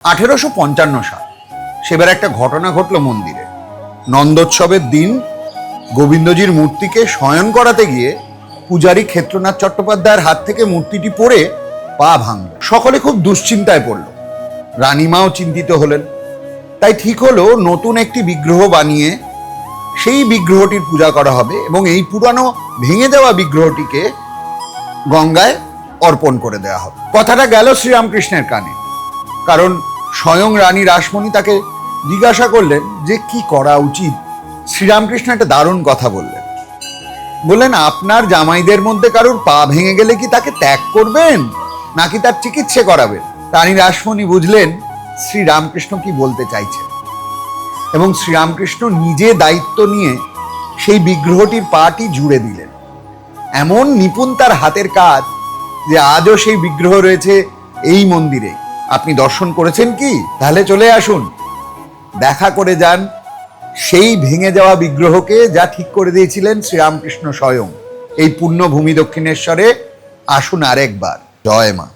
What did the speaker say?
1855 সাল সেবার একটা ঘটনা ঘটল মন্দিরে। নন্দোৎসবের দিন গোবিন্দজির মূর্তিকে শয়ন করাতে গিয়ে পূজারী ক্ষেত্রনাথ চট্টোপাধ্যায়ের হাত থেকে মূর্তিটি পড়ে পা ভাঙল। সকলে খুব দুশ্চিন্তায় পড়ল। রানীমাও চিন্তিত হলেন। তাই ঠিক হলো নতুন একটি বিগ্রহ বানিয়ে সেই বিগ্রহটির পূজা করা হবে এবং এই পুরানো ভেঙে দেওয়া বিগ্রহটিকে গঙ্গায় অর্পণ করে দেওয়া হবে। কথাটা গেল শ্রীরামকৃষ্ণের কানে, কারণ স্বয়ং রানী রাসমণি তাকে জিজ্ঞাসা করলেন যে কি করা উচিত। শ্রীরামকৃষ্ণ একটা দারুণ কথা বললেন, আপনার জামাইদের মধ্যে কারোর পা ভেঙে গেলে কি তাকে ত্যাগ করবেন নাকি তার চিকিৎসা করাবেন? রানী রাসমণি বুঝলেন শ্রীরামকৃষ্ণ কি বলতে চাইছেন এবং শ্রীরামকৃষ্ণ নিজে দায়িত্ব নিয়ে সেই বিগ্রহটির পাটি জুড়ে দিলেন। এমন নিপুণ তার হাতের কাজ যে আজও সেই বিগ্রহ রয়েছে এই মন্দিরে। আপনি দর্শন করেছেন কি? তাহলে চলে আসুন, দেখা করে যান সেই ভেঙে যাওয়া বিগ্রহকে, যা ঠিক করে দিয়েছিলেন শ্রীরামকৃষ্ণ স্বয়ং। এই পুণ্যভূমি দক্ষিণেশ্বরে আসুন আরেকবার। জয় মা।